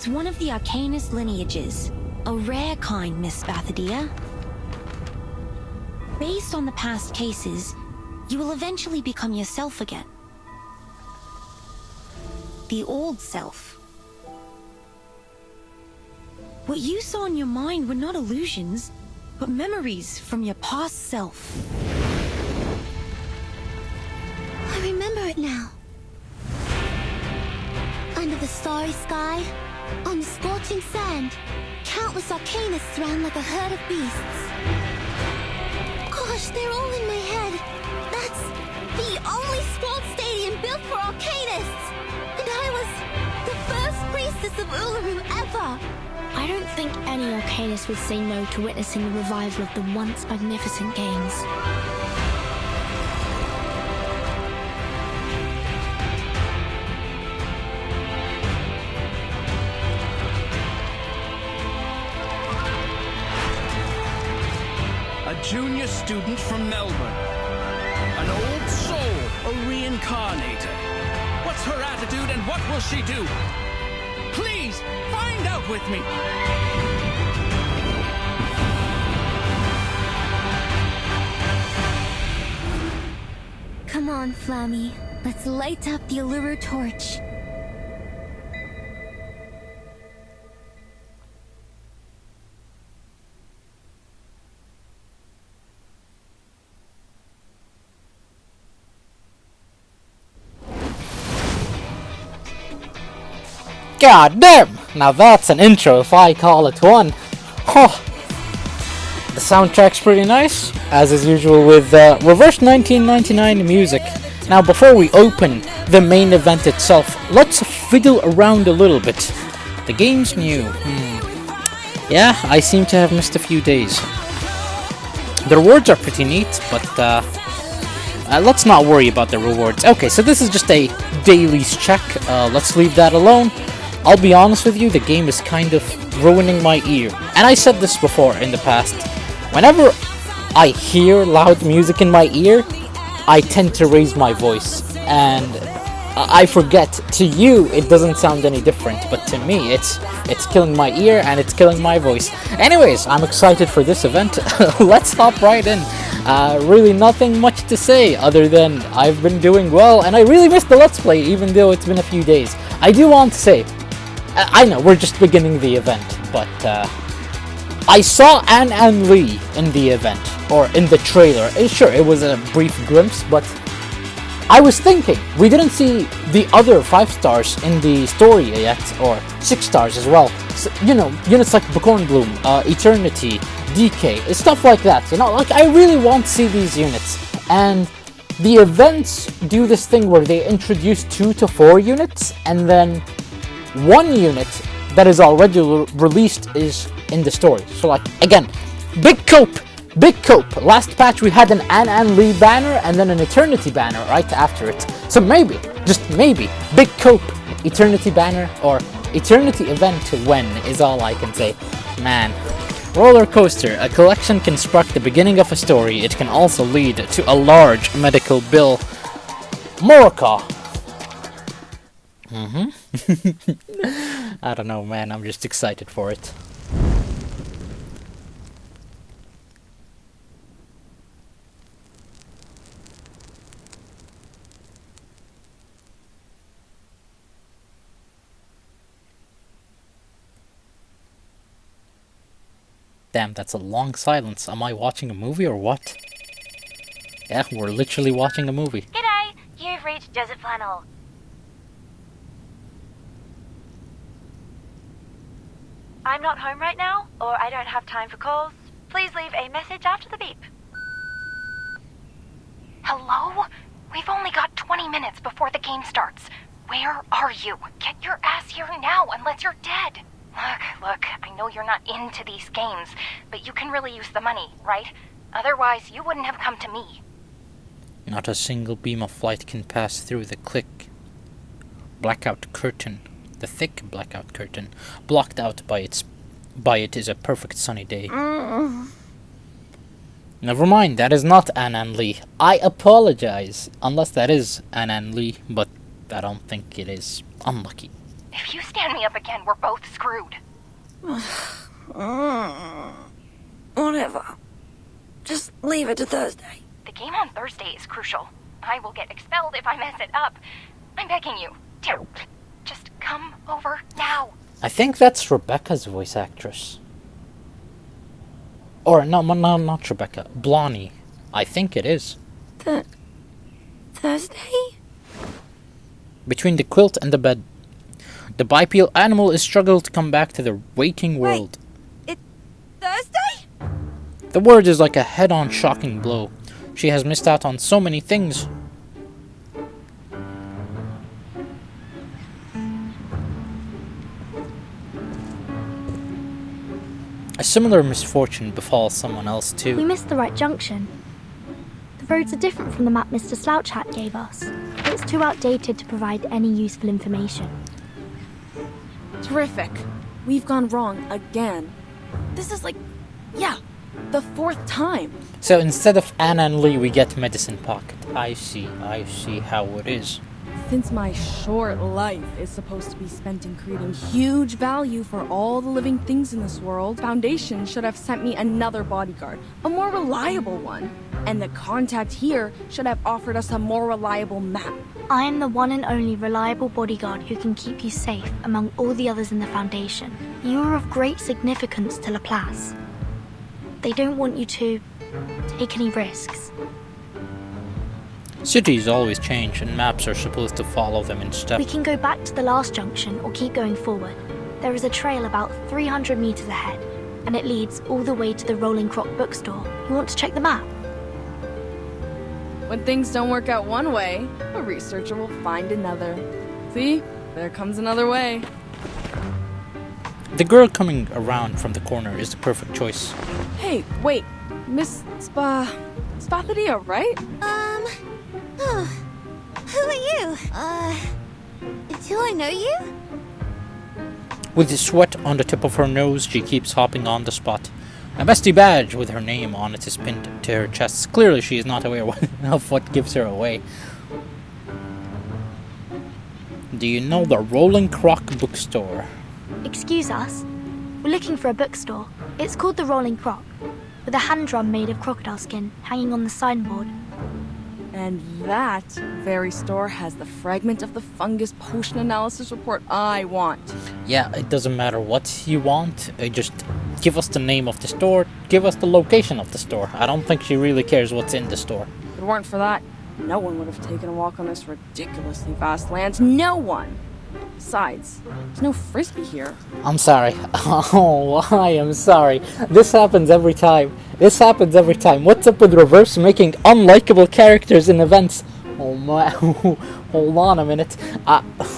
It's one of the Arcanist lineages. A rare kind, Miss Bathadia. Based on the past cases, you will eventually become yourself again. The old self. What you saw in your mind were not illusions, but memories from your past self. I remember it now. Under the starry sky, on the scorching sand, countless Arcanists ran like a herd of beasts. Gosh, they're all in my head. That's the only sport stadium built for Arcanists! And I was the first priestess of Uluru ever! I don't think any Arcanist would say no to witnessing the revival of the once magnificent games. A junior student from Melbourne. An old soul, a reincarnator. What's her attitude and what will she do? Please, find out with me! Come on, Flammy. Let's light up the Uluru torch. God damn! Now that's an intro if I call it one. Oh. The soundtrack's pretty nice, as is usual with reverse 1999 music. Now before we open the main event itself, let's fiddle around a little bit. The game's new. Yeah, I seem to have missed a few days. The rewards are pretty neat, but let's not worry about the rewards. Okay, so this is just a dailies check. Let's leave that alone. I'll be honest with you, the game is kind of ruining my ear. And I said this before in the past. Whenever I hear loud music in my ear, I tend to raise my voice. And I forget, to you it doesn't sound any different, but to me it's killing my ear and it's killing my voice. Anyways, I'm excited for this event. Let's hop right in. Really nothing much to say other than I've been doing well and I really missed the Let's Play even though it's been a few days. I do want to say, I know we're just beginning the event, but I saw Ann Lee in the event, or in the trailer. Sure, it was a brief glimpse, but I was thinking, we didn't see the other 5 stars in the story yet, or 6 stars as well. So, you know, units like Bucorn Bloom, Eternity, DK, stuff like that. You know, like I really want to see these units. And the events do this thing where they introduce 2 to 4 units, and then 1 unit that is already released is in the story. So like, again, Big Cope! Last patch we had an Ann Lee banner and then an Eternity banner right after it. So maybe, just maybe, Big Cope, Eternity banner, or Eternity event when is all I can say. Man. Roller coaster. A collection can spark the beginning of a story. It can also lead to a large medical bill. Morika. I don't know, man, I'm just excited for it. Damn, that's a long silence. Am I watching a movie or what? Yeah, we're literally watching a movie. G'day! You've reached Desert Flannel. I'm not home right now, or I don't have time for calls. Please leave a message after the beep. Hello? We've only got 20 minutes before the game starts. Where are you? Get your ass here now, unless you're dead. Look, I know you're not into these games, but you can really use the money, right? Otherwise, you wouldn't have come to me. Not a single beam of light can pass through the blackout curtain. The thick blackout curtain, blocked out by it is a perfect sunny day. Never mind, that is not Ann Lee. I apologize, unless that is Ann Lee, but I don't think it is. Unlucky. If you stand me up again, we're both screwed. Whatever. Just leave it to Thursday. The game on Thursday is crucial. I will get expelled if I mess it up. I'm begging you. Just come over now. I think that's Rebecca's voice actress. Or, no, not Rebecca. Blondie. I think it is. Thursday? Between the quilt and the bed, the bipedal animal is struggling to come back to the waking world. Wait, Thursday? The word is like a head-on shocking blow. She has missed out on so many things. A similar misfortune befalls someone else We too. missed the right junction. The roads are different from the map Mr. Slouch Hat gave us. It's too outdated to provide any useful information. Terrific. We've gone wrong again. This is like, yeah, the 4th time. So instead of Anna and Lee, we get Medicine Pocket. I see how it is. Since my short life is supposed to be spent in creating huge value for all the living things in this world, Foundation should have sent me another bodyguard, a more reliable one. And the contact here should have offered us a more reliable map. I am the one and only reliable bodyguard who can keep you safe among all the others in the Foundation. You are of great significance to Laplace. They don't want you to take any risks. Cities always change, and maps are supposed to follow them in step. We can go back to the last junction or keep going forward. There is a trail about 300 meters ahead, and it leads all the way to the Rolling Croc bookstore. You want to check the map? When things don't work out one way, a researcher will find another. See? There comes another way. The girl coming around from the corner is the perfect choice. Hey, wait. Miss Spathadia, right? Who are you? Do I know you? With the sweat on the tip of her nose, she keeps hopping on the spot. A bestie badge with her name on it is pinned to her chest. Clearly she is not aware of what gives her away. Do you know the Rolling Croc bookstore? Excuse us. We're looking for a bookstore. It's called the Rolling Croc, with a hand drum made of crocodile skin hanging on the signboard. And that very store has the fragment of the fungus potion analysis report I want. Yeah, it doesn't matter what you want. Just give us the name of the store. Give us the location of the store. I don't think she really cares what's in the store. If it weren't for that, no one would have taken a walk on this ridiculously vast land. No one! Besides, there's no frisbee here. I'm sorry. Oh, I am sorry. This happens every time. What's up with reverse making unlikable characters in events? Oh my. Hold on a minute.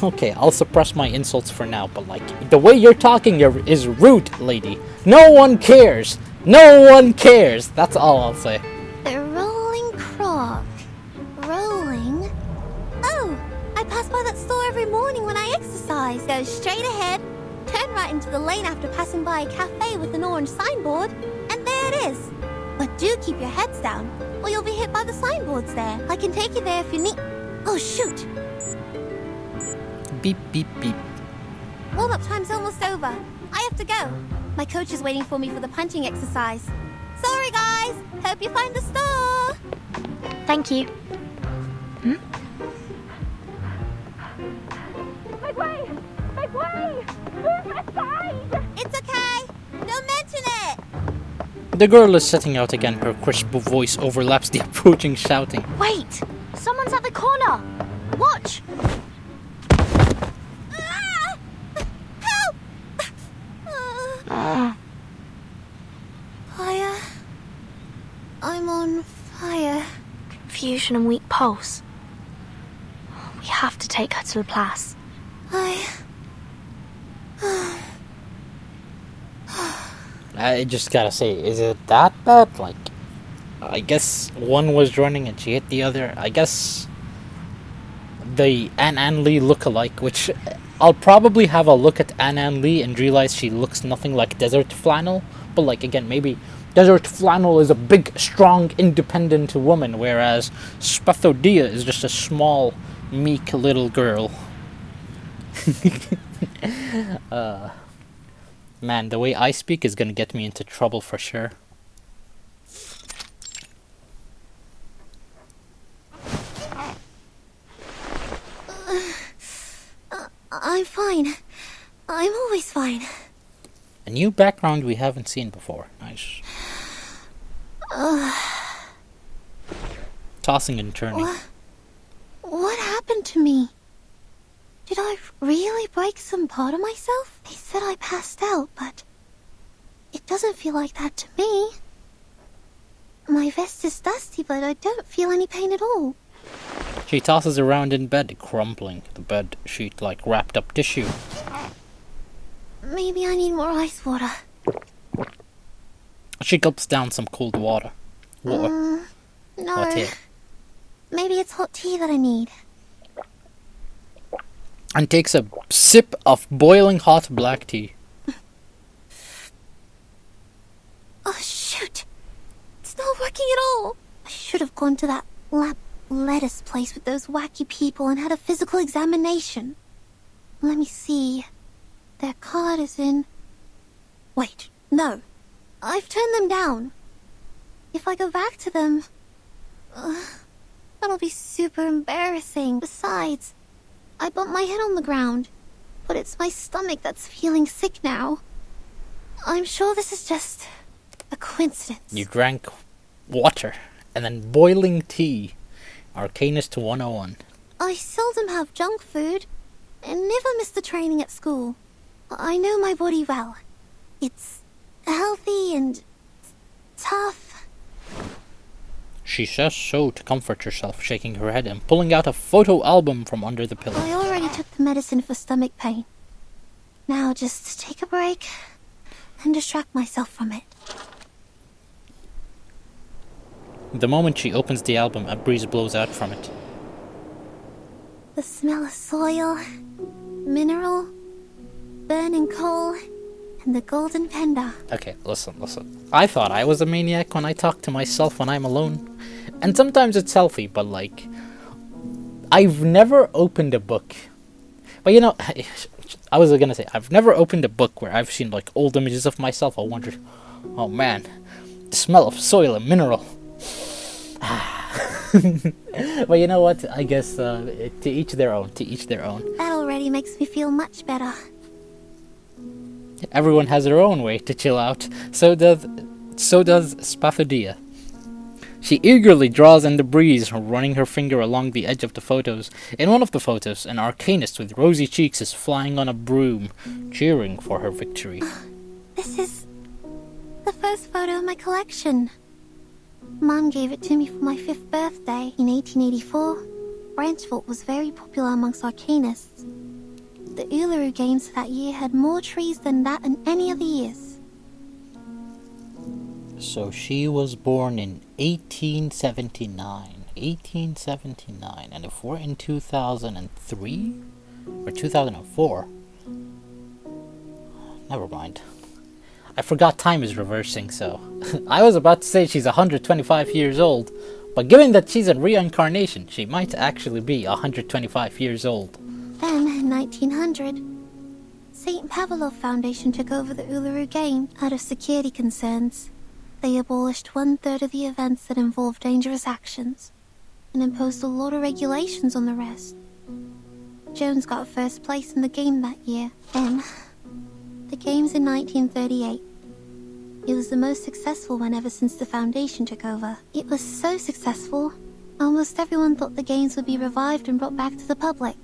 Okay, I'll suppress my insults for now, but like, the way you're talking is rude, lady. No one cares. That's all I'll say. The Rolling Croc. Rolling? Oh, I pass by that store every morning when I exercise. Go straight ahead, turn right into the lane after passing by a cafe with an orange signboard, and there it is. But do keep your heads down, or you'll be hit by the signboards there. I can take you there if you need... Oh, shoot! Beep, beep, beep. Warm-up time's almost over. I have to go. My coach is waiting for me for the punching exercise. Sorry, guys. Hope you find the store. Thank you. Make way! Make way! Move aside! It's okay. Don't mention it. The girl is setting out again. Her crisp voice overlaps the approaching shouting. Wait! Someone's at the corner! Watch! Ah! Help! Fire. I'm on fire. Confusion and weak pulse. We have to take her to Laplace. I just gotta say, is it that bad? Like, I guess one was running and she hit the other. I guess the Ann Lee look-alike, which I'll probably have a look at Ann Lee and realize she looks nothing like Desert Flannel. But like, again, maybe Desert Flannel is a big, strong, independent woman, whereas Spathodia is just a small, meek little girl. Man, the way I speak is gonna get me into trouble for sure. I'm fine. I'm always fine. A new background we haven't seen before. Nice. Tossing and turning. What happened to me? Did I really break some part of myself? They said I passed out, but it doesn't feel like that to me. My vest is dusty, but I don't feel any pain at all. She tosses around in bed, crumpling the bed sheet like wrapped up tissue. Maybe I need more ice water. She gulps down some cold water. No. What here? Maybe it's hot tea that I need. And takes a sip of boiling hot black tea. Oh, shoot. It's not working at all. I should have gone to that lettuce place with those wacky people and had a physical examination. Let me see. Their card is in... Wait, no. I've turned them down. If I go back to them... that'll be super embarrassing. Besides, I bumped my head on the ground. But it's my stomach that's feeling sick now. I'm sure this is just a coincidence. You drank water and then boiling tea. Arcanist 101. I seldom have junk food and never miss the training at school. I know my body well. It's healthy and tough. She says so to comfort herself, shaking her head and pulling out a photo album from under the pillow. I already took the medicine for stomach pain. Now just take a break and distract myself from it. The moment she opens the album, a breeze blows out from it. The smell of soil, mineral, burning coal, and the golden panda. Okay, listen. I thought I was a maniac when I talk to myself when I'm alone. And sometimes it's healthy, but like... I've never opened a book. But you know, I was gonna say, I've never opened a book where I've seen like old images of myself. I wonder, oh man, the smell of soil and mineral. Well, you know what? I guess to each their own. To each their own. That already makes me feel much better. Everyone has their own way to chill out. So does Spathodia. She eagerly draws in the breeze, running her finger along the edge of the photos. In one of the photos, an arcanist with rosy cheeks is flying on a broom, cheering for her victory. This is the first photo of my collection. Mom gave it to me for my 5th birthday in 1884. Branchfort was very popular amongst arcanists. The Uluru Games that year had more trees than that in any other years. So she was born in 1879. 1879. And if we're in 2003? Or 2004? Never mind. I forgot time is reversing, so... I was about to say she's 125 years old. But given that she's a reincarnation, she might actually be 125 years old. Then, in 1900, St. Pavlov Foundation took over the Uluru Game out of security concerns. They abolished 1/3 of the events that involved dangerous actions, and imposed a lot of regulations on the rest. Jones got first place in the game that year. Then, the games in 1938. It was the most successful one ever since the Foundation took over. It was so successful, almost everyone thought the games would be revived and brought back to the public.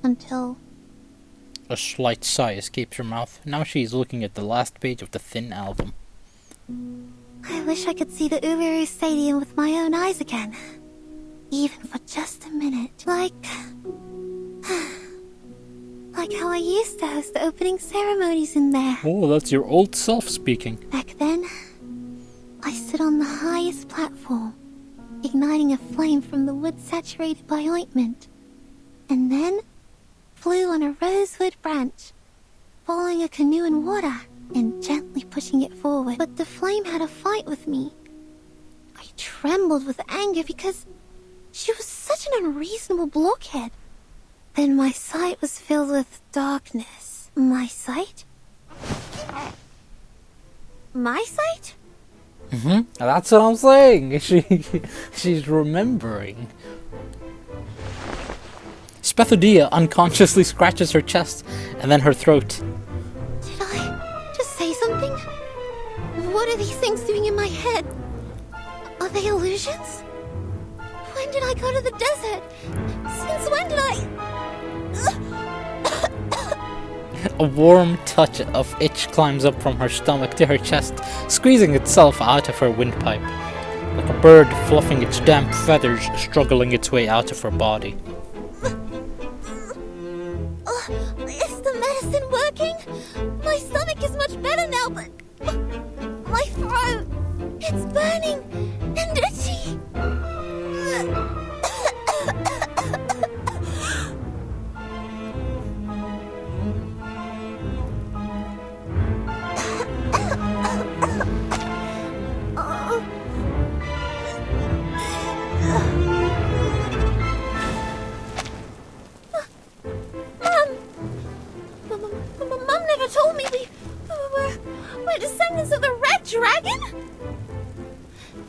Until... A slight sigh escapes her mouth. Now she is looking at the last page of the thin album. I wish I could see the Uluru Stadium with my own eyes again. Even for just a minute. Like how I used to host the opening ceremonies in there. Oh, that's your old self speaking. Back then, I stood on the highest platform, igniting a flame from the wood saturated by ointment. And then, flew on a rosewood branch, following a canoe in water and gently pushing it forward. But the flame had a fight with me. I trembled with anger because she was such an unreasonable blockhead. Then my sight was filled with darkness. My sight? My sight? That's what I'm saying. She's remembering. Spethodia unconsciously scratches her chest and then her throat. Did I just say something? What are these things doing in my head? Are they illusions? When did I go to the desert? Since when did I... A warm touch of itch climbs up from her stomach to her chest, squeezing itself out of her windpipe, like a bird fluffing its damp feathers, struggling its way out of her body. Is the medicine working? My stomach is much better now, but... my throat... it's burning and itchy. Mom never told me we're descendants of the Red Dragon?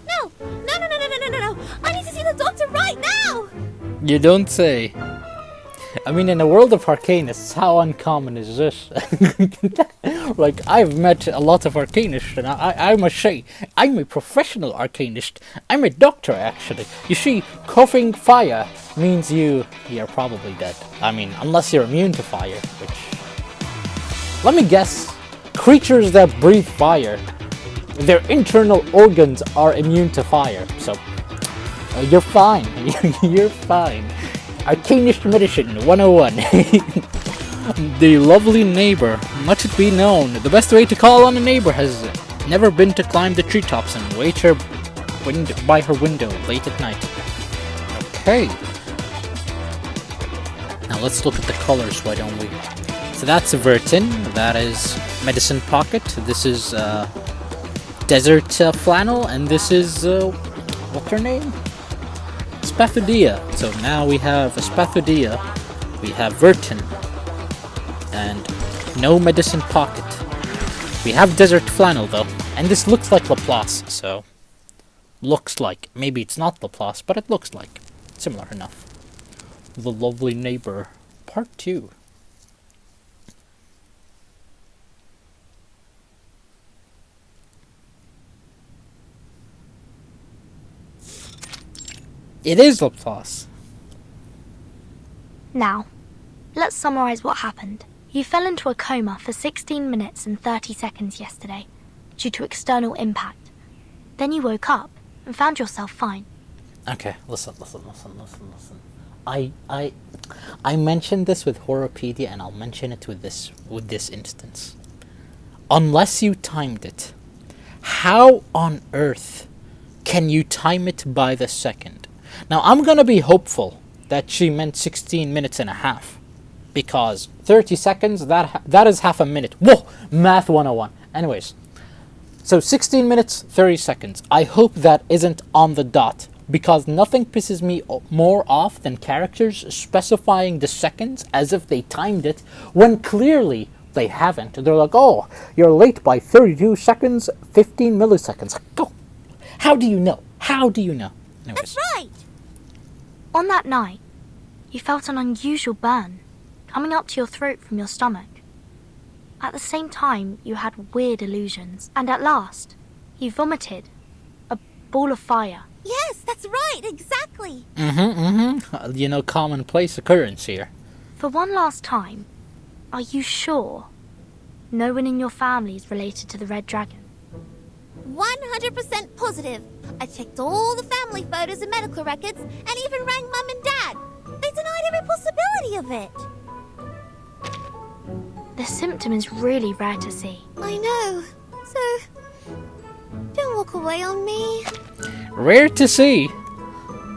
No. I need to see the doctor right now. You don't say. I mean, in the world of arcanists, how uncommon is this? Like, I've met a lot of arcanists, and I must say, I'm a professional arcanist. I'm a doctor, actually. You see, coughing fire means you're probably dead. I mean, unless you're immune to fire, which... Let me guess, creatures that breathe fire, their internal organs are immune to fire, so you're fine. You're fine. Arcanist Medicine 101. The lovely neighbor. Let it be known, the best way to call on a neighbor has never been to climb the treetops and wait by her window late at night. Okay. Now let's look at the colors, why don't we? So that's Vertin, that is Medicine Pocket, this is Desert Flannel, and this is, what's her name? Spathodia. So now we have Spathodia, we have Vertin, and no Medicine Pocket. We have Desert Flannel though, and this looks like Laplace, so... Looks like. Maybe it's not Laplace, but it looks like. Similar enough. The Lovely Neighbor, Part 2. It is Laplace. Now, let's summarize what happened. You fell into a coma for 16 minutes and 30 seconds yesterday, due to external impact. Then you woke up and found yourself fine. Okay, listen. I mentioned this with Horrorpedia, and I'll mention it with this instance. Unless you timed it, how on earth can you time it by the second? Now, I'm gonna be hopeful that she meant 16 minutes and a half, because 30 seconds, that is half a minute. Whoa! Math 101. Anyways, so 16 minutes, 30 seconds. I hope that isn't on the dot, because nothing pisses me more off than characters specifying the seconds as if they timed it, when clearly they haven't. They're like, oh, you're late by 32 seconds, 15 milliseconds. Go! How do you know? How do you know? Anyways. That's right! On that night, you felt an unusual burn coming up to your throat from your stomach. At the same time, you had weird illusions, and at last, you vomited a ball of fire. Yes, that's right, exactly. You know, commonplace occurrence here. For one last time, are you sure no one in your family is related to the Red Dragon? 100% positive. I checked all the family photos and medical records, and even rang Mum and Dad. They denied every possibility of it. The symptom is really rare to see. I know. So, don't walk away on me. Rare to see?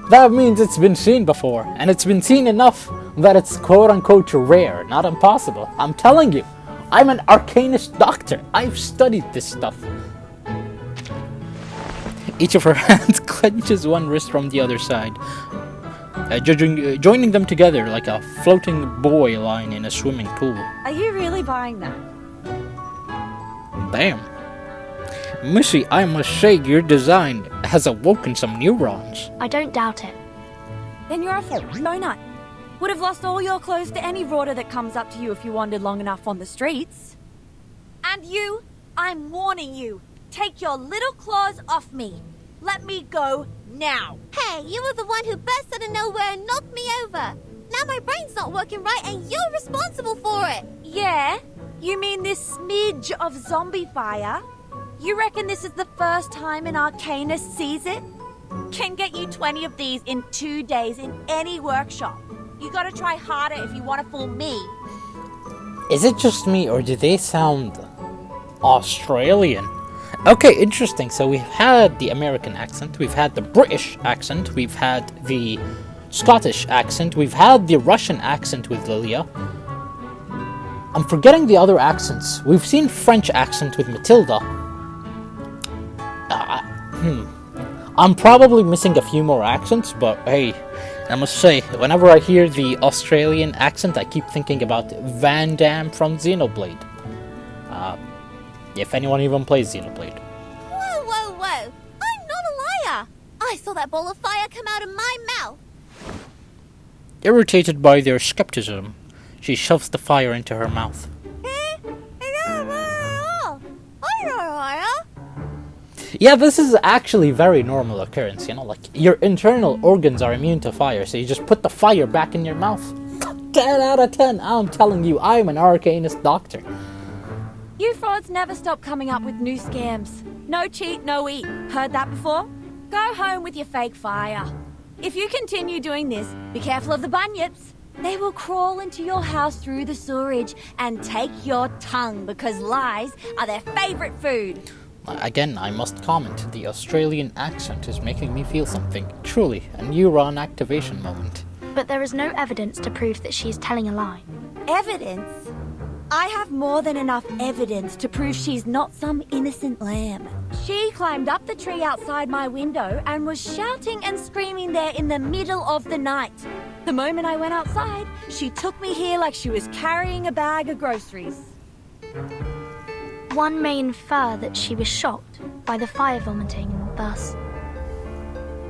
That means it's been seen before, and it's been seen enough that it's quote-unquote rare, not impossible. I'm telling you, I'm an arcanist doctor. I've studied this stuff. Each of her hands clenches one wrist from the other side. joining them together like a floating buoy line in a swimming pool. Are you really buying that? Damn. Missy, I must say your design has awoken some neurons. I don't doubt it. Then you're a donut. Would have lost all your clothes to any rorter that comes up to you if you wandered long enough on the streets. And you, I'm warning you. Take your little claws off me. Let me go now. Hey, you were the one who burst out of nowhere and knocked me over. Now my brain's not working right and you're responsible for it. Yeah? You mean this smidge of zombie fire? You reckon this is the first time an arcanist sees it? Can get you 20 of these in 2 days in any workshop. You gotta try harder if you want to fool me. Is it just me, or do they sound Australian? Okay, interesting. So we've had the American accent, we've had the British accent, we've had the Scottish accent, we've had the Russian accent with Lilia. I'm forgetting the other accents. We've seen French accent with Matilda. I'm probably missing a few more accents, but hey, I must say, whenever I hear the Australian accent, I keep thinking about Van Damme from Xenoblade. If anyone even plays Xenoblade. Whoa, whoa, whoa. I'm not a liar. I saw that ball of fire come out of my mouth. Irritated by their skepticism, she shoves the fire into her mouth. Yeah, this is actually very normal occurrence, you know, like, your internal organs are immune to fire, so you just put the fire back in your mouth. 10 out of 10, I'm telling you, I'm an arcanist doctor. You frauds never stop coming up with new scams. No cheat, no eat. Heard that before? Go home with your fake fire. If you continue doing this, be careful of the bunyips. They will crawl into your house through the sewerage and take your tongue because lies are their favorite food. Again, I must comment, the Australian accent is making me feel something. Truly, a neuron activation moment. But there is no evidence to prove that she is telling a lie. Evidence? I have more than enough evidence to prove she's not some innocent lamb. She climbed up the tree outside my window and was shouting and screaming there in the middle of the night. The moment I went outside, she took me here like she was carrying a bag of groceries. One may infer that she was shocked by the fire vomiting and thus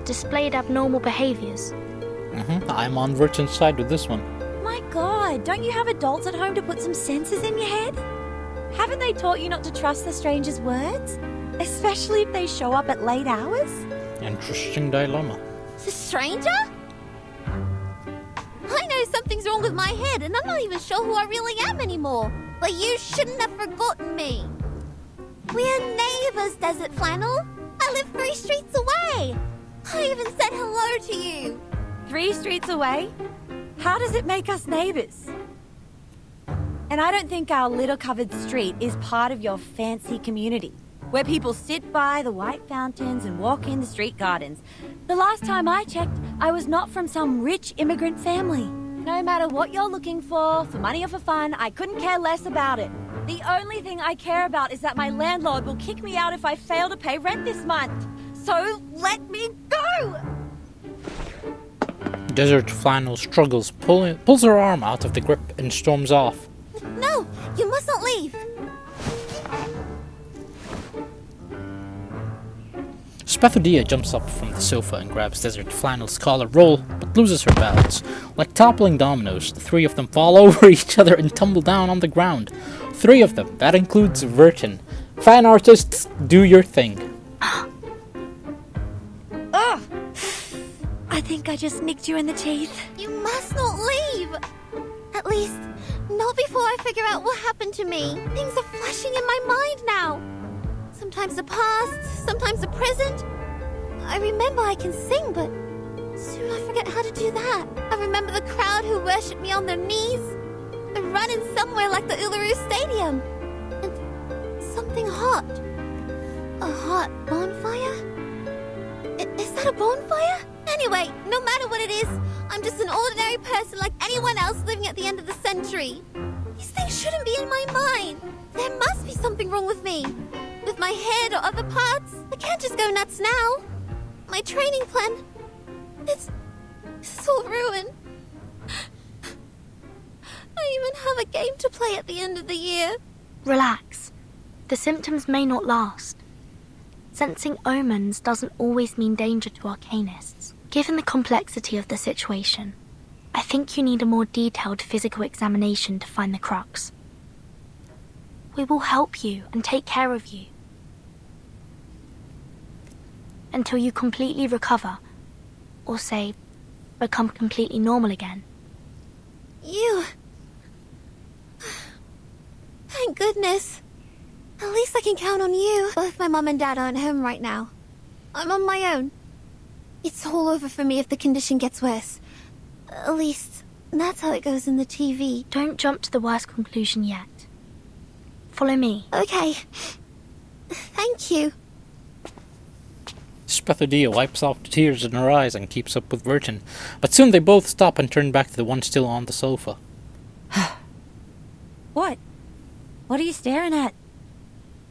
displayed abnormal behaviors. I'm on Virgin's side with this one. My God, don't you have adults at home to put some senses in your head? Haven't they taught you not to trust the stranger's words? Especially if they show up at late hours? Interesting dilemma. The stranger? I know something's wrong with my head and I'm not even sure who I really am anymore. But you shouldn't have forgotten me. We're neighbors, Desert Flannel. I live 3 streets away. I even said hello to you. 3 streets away? How does it make us neighbors? And I don't think our little covered street is part of your fancy community, where people sit by the white fountains and walk in the street gardens. The last time I checked, I was not from some rich immigrant family. No matter what you're looking for money or for fun, I couldn't care less about it. The only thing I care about is that my landlord will kick me out if I fail to pay rent this month. So let me go! Desert Flannel struggles, pulls her arm out of the grip and storms off. No, you must not leave. Spathodea jumps up from the sofa and grabs Desert Flannel's collar roll, but loses her balance. Like toppling dominoes, the 3 of them fall over each other and tumble down on the ground. 3 of them, that includes Virgin. Fan artists, do your thing. Ugh! I think I just nicked you in the teeth. You must not leave. At least, not before I figure out what happened to me. Things are flashing in my mind now. Sometimes the past, sometimes the present. I remember I can sing, but soon I forget how to do that. I remember the crowd who worshipped me on their knees. They're running somewhere like the Uluru Stadium. And something hot. A hot bonfire? Is that a bonfire? Anyway, no matter what it is, I'm just an ordinary person like anyone else living at the end of the century. These things shouldn't be in my mind. There must be something wrong with me. With my head or other parts. I can't just go nuts now. My training plan... It's It's all ruined. I even have a game to play at the end of the year. Relax. The symptoms may not last. Sensing omens doesn't always mean danger to arcanists. Given the complexity of the situation, I think you need a more detailed physical examination to find the crux. We will help you and take care of you until you completely recover, or say, become completely normal again. You... Thank goodness. At least I can count on you. Both my mum and dad aren't home right now. I'm on my own. It's all over for me if the condition gets worse. At least, that's how it goes in the TV. Don't jump to the worst conclusion yet. Follow me. Okay. Thank you. Spethodia wipes off the tears in her eyes and keeps up with Virgin, but soon they both stop and turn back to the one still on the sofa. What? What are you staring at?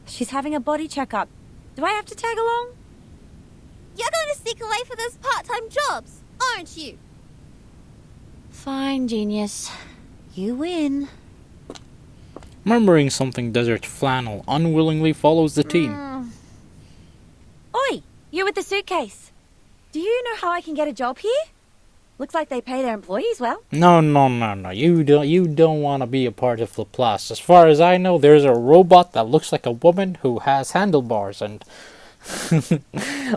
She's having a body checkup. Do I have to tag along? You're going to sneak away for those part-time jobs, aren't you? Fine, genius. You win. Murmuring something, Desert Flannel unwillingly follows the team. Oi! You with the suitcase. Do you know how I can get a job here? Looks like they pay their employees well. No. You don't want to be a part of Laplace. As far as I know, there's a robot that looks like a woman who has handlebars and...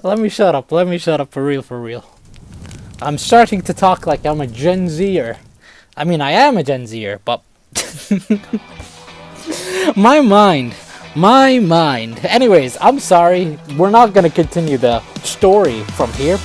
Let me shut up for real. I'm starting to talk like I'm a Gen Zer. I mean, I am a Gen Zer, but... My mind. Anyways, I'm sorry. We're not going to continue the story from here.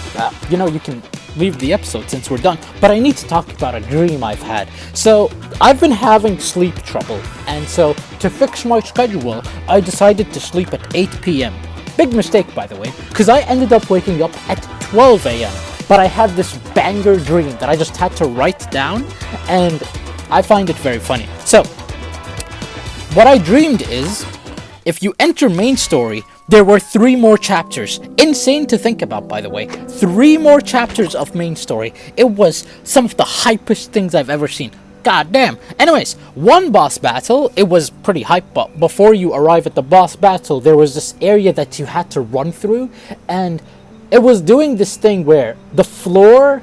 You can leave the episode since we're done. But I need to talk about a dream I've had. So, I've been having sleep trouble. And so, to fix my schedule, I decided to sleep at 8 p.m. Big mistake, by the way, because I ended up waking up at 12 a.m. But I had this banger dream that I just had to write down. And I find it very funny. So, what I dreamed is, if you enter main story, there were 3 more chapters. Insane to think about, by the way. 3 more chapters of main story. It was some of the hypest things I've ever seen. God damn. Anyways, one boss battle, it was pretty hype, but before you arrive at the boss battle, there was this area that you had to run through, and it was doing this thing where the floor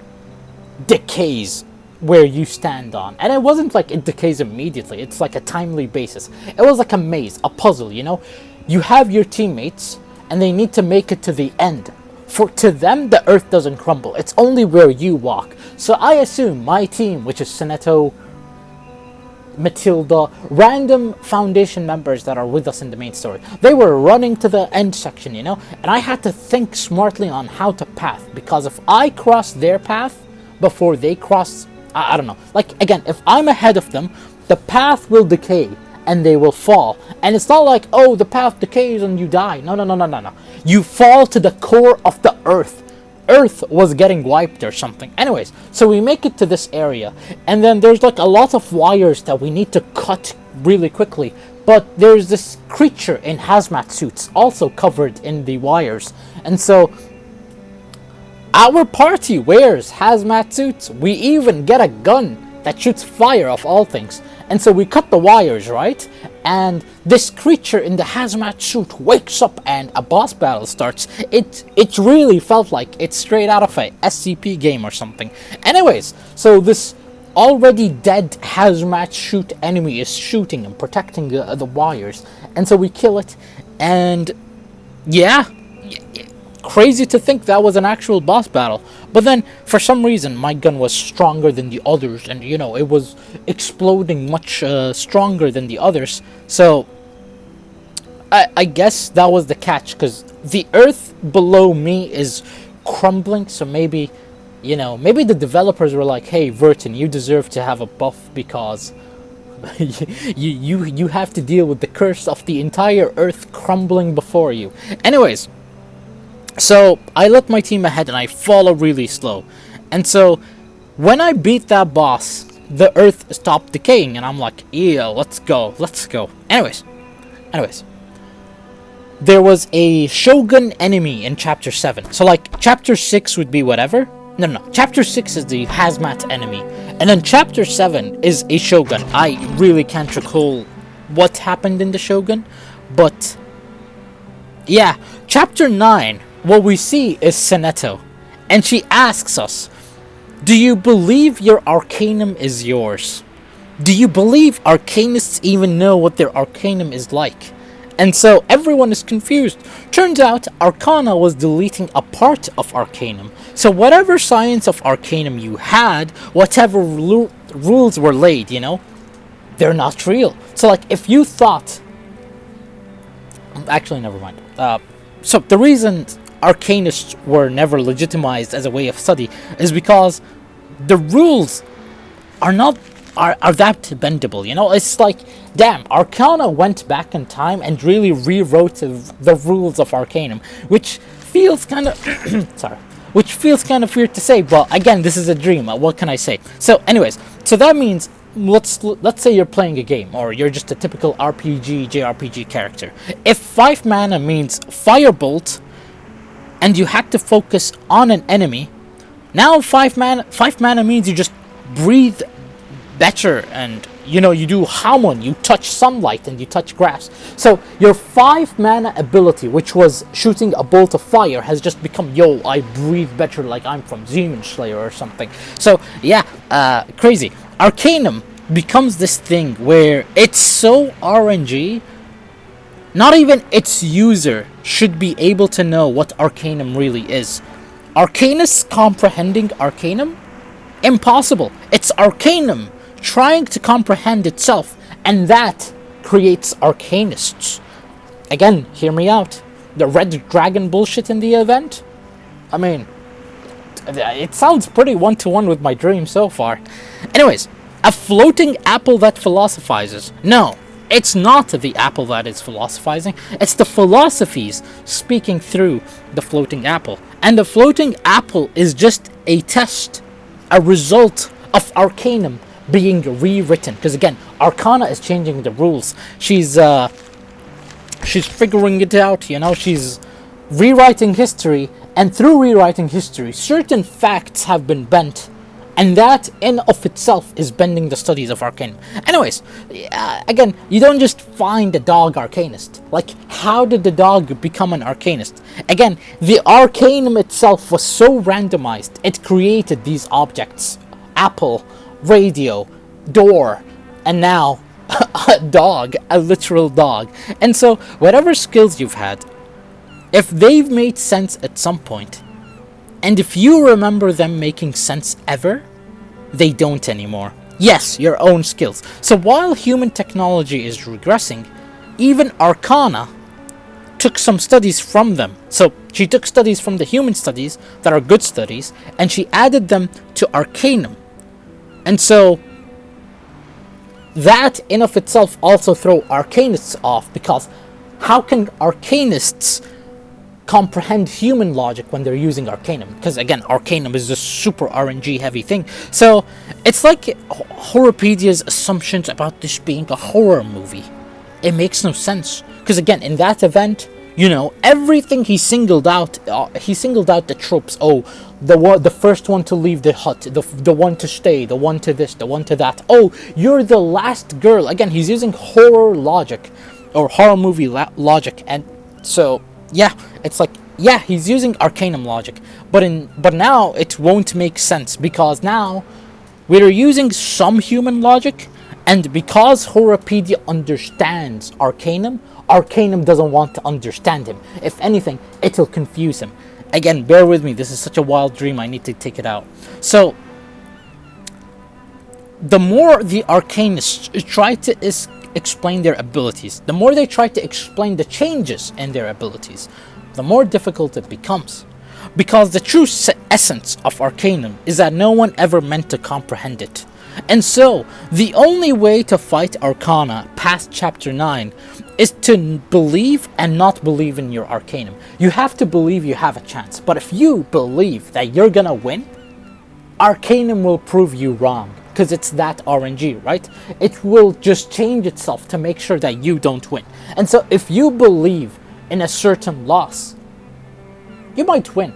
decays where you stand on. And it wasn't like it decays immediately, it's like a timely basis. It was like a maze, a puzzle, You have your teammates, and they need to make it to the end. To them, the earth doesn't crumble. It's only where you walk. So I assume my team, which is Seneto, Matilda, random Foundation members that are with us in the main story, they were running to the end section, And I had to think smartly on how to path, because if I cross their path before they cross, I don't know. Like, again, if I'm ahead of them, the path will decay and they will fall. And it's not like, oh, the path decays and you die. No. You fall to the core of the earth. Earth was getting wiped or something. Anyways, so we make it to this area. And then there's like a lot of wires that we need to cut really quickly. But there's this creature in hazmat suits also covered in the wires. And so our party wears hazmat suits. We even get a gun that shoots fire of all things. And so we cut the wires, right? And this creature in the hazmat suit wakes up and a boss battle starts. It really felt like it's straight out of a SCP game or something. Anyways, so this already dead hazmat suit enemy is shooting and protecting the wires. And so we kill it. And yeah, crazy to think that was an actual boss battle. But then, for some reason, my gun was stronger than the others, and it was exploding much stronger than the others. So, I guess that was the catch, because the earth below me is crumbling, so maybe the developers were like, hey, Vertin, you deserve to have a buff, because you have to deal with the curse of the entire earth crumbling before you. Anyways, so I let my team ahead and I follow really slow. And so when I beat that boss, the earth stopped decaying and I'm like, yeah, let's go. Anyways. There was a Shogun enemy in chapter 7. So like chapter 6 would be whatever. No. Chapter 6 is the hazmat enemy. And then Chapter 7 is a Shogun. I really can't recall what happened in the Shogun. But, yeah. Chapter 9, what we see is Seneto. And she asks us, do you believe your Arcanum is yours? Do you believe Arcanists even know what their Arcanum is like? And so everyone is confused. Turns out Arcana was deleting a part of Arcanum. So whatever science of Arcanum you had, whatever rules were laid, they're not real. So like if you thought... Actually, never mind. So the reason Arcanists were never legitimized as a way of study is because the rules are not that bendable, It's like, damn, Arcana went back in time and really rewrote the rules of Arcanum, which feels kind of which feels kind of weird to say, but again, this is a dream. What can I say? So anyways, so that means let's say you're playing a game, or you're just a typical JRPG character. If 5 mana means Firebolt and you had to focus on an enemy, now 5 mana means you just breathe better, and you do Hamon, you touch sunlight and you touch grass. So your 5 mana ability, which was shooting a bolt of fire, has just become, I breathe better like I'm from Demon Slayer or something. So yeah, crazy. Arcanum becomes this thing where it's so RNG, not even its user should be able to know what Arcanum really is. Arcanists comprehending Arcanum? Impossible. It's Arcanum trying to comprehend itself, and that creates Arcanists. Again, hear me out. The Red Dragon bullshit in the event? I mean, it sounds pretty one-to-one with my dream so far. Anyways, a floating apple that philosophizes. No, it's not the apple that is philosophizing. It's the philosophies speaking through the floating apple. And the floating apple is just a test, a result of Arcanum being rewritten. Because again, Arcana is changing the rules. She's figuring it out, she's rewriting history, and through rewriting history, certain facts have been bent, and that in of itself is bending the studies of Arcanum. Anyways, again, you don't just find a dog Arcanist. Like, how did the dog become an Arcanist? Again, the Arcanum itself was so randomized, it created these objects. Apple, radio, door, and now a dog, a literal dog. And so, whatever skills you've had, if they've made sense at some point, and if you remember them making sense ever, they don't anymore. Yes, your own skills. So while human technology is regressing, even Arcana took some studies from them. So she took studies from the human studies that are good studies, and she added them to Arcanum. And so that in of itself also throw Arcanists off, because how can Arcanists comprehend human logic when they're using Arcanum? Because again, Arcanum is a super RNG heavy thing. So it's like Horrorpedia's assumptions about this being a horror movie. It makes no sense. Because again, in that event, everything he singled out the tropes. Oh, the first one to leave the hut, the one to stay, the one to this, the one to that. Oh, you're the last girl. Again, he's using horror logic, or horror movie logic. And so, yeah, it's like, yeah, he's using Arcanum logic. But now it won't make sense, because now we're using some human logic, and because Horrorpedia understands Arcanum, Arcanum doesn't want to understand him. If anything, it'll confuse him. Again, bear with me, this is such a wild dream, I need to take it out. So, the more the Arcanists try to explain their abilities, the more they try to explain the changes in their abilities, the more difficult it becomes. Because the true essence of Arcanum is that no one ever meant to comprehend it. And so, the only way to fight Arcana past Chapter 9 is to believe and not believe in your Arcanum. You have to believe you have a chance, but if you believe that you're gonna win, Arcanum will prove you wrong, because it's that RNG, right? It will just change itself to make sure that you don't win. And so, if you believe in a certain loss, you might win.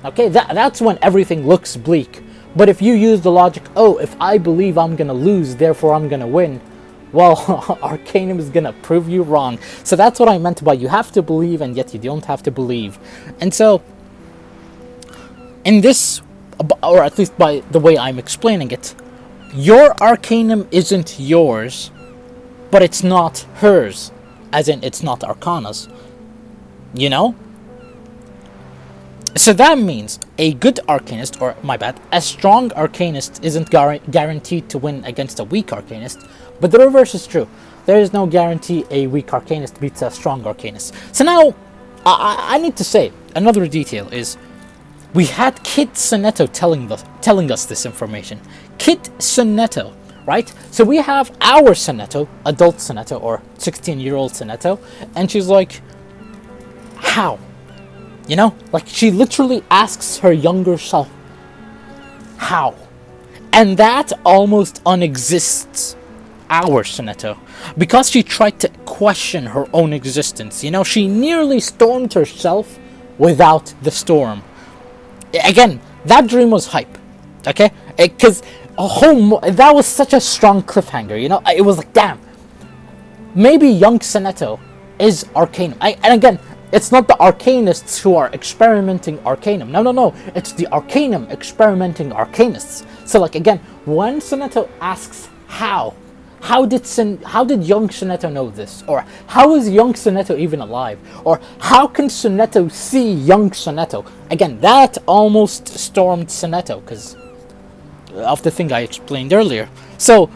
Okay, that's when everything looks bleak. But if you use the logic, oh, if I believe I'm gonna lose, therefore I'm gonna win, well, Arcanum is gonna prove you wrong. So that's what I meant by you have to believe and yet you don't have to believe. And so, in this, or at least by the way I'm explaining it, your Arcanum isn't yours, but it's not hers. As in, it's not Arcana's. You know? So that means a good Arcanist, or my bad, a strong Arcanist isn't guaranteed to win against a weak Arcanist, but the reverse is true. There is no guarantee a weak Arcanist beats a strong Arcanist. So now, I need to say, another detail is, we had Kit Sonetto telling us this information. Kit Sonetto, right? So we have our Sonetto, adult Sonetto, or 16-year-old Sonetto, and she's like, how? You know, like she literally asks her younger self, how? And that almost unexists our Sonetto, because she tried to question her own existence. You know, she nearly stormed herself without the storm. Again, that dream was hype, okay? Because that was such a strong cliffhanger, you know? It was like, damn, maybe young Sonetto is Arcanum. And again, it's not the Arcanists who are experimenting Arcanum. No. It's the Arcanum experimenting Arcanists. So, like, again, when Sonetto asks how did young Sonetto know this? Or how is young Sonetto even alive? Or how can Sonetto see young Sonetto? Again, that almost stormed Sonetto because of the thing I explained earlier. So,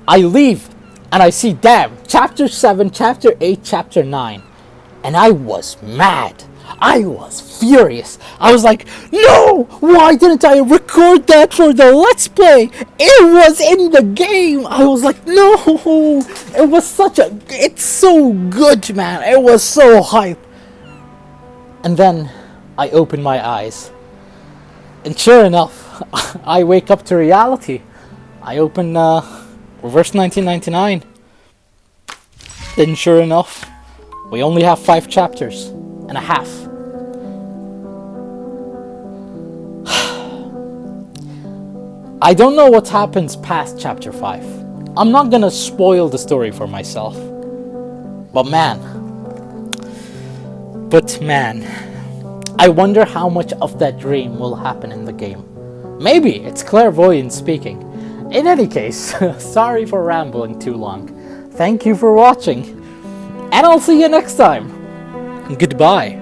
I leave and I see, damn, chapter 7, chapter 8, chapter 9. And I was mad. I was furious. I was like, no! Why didn't I record that for the Let's Play? It was in the game! I was like, no! It was it's so good, man. It was so hype. And then I opened my eyes. And sure enough, I wake up to reality. I open Reverse 1999. Then sure enough, we only have 5 chapters and a half. I don't know what happens past chapter 5. I'm not gonna spoil the story for myself. But man, I wonder how much of that dream will happen in the game. Maybe it's clairvoyant speaking. In any case, sorry for rambling too long. Thank you for watching, and I'll see you next time. Goodbye.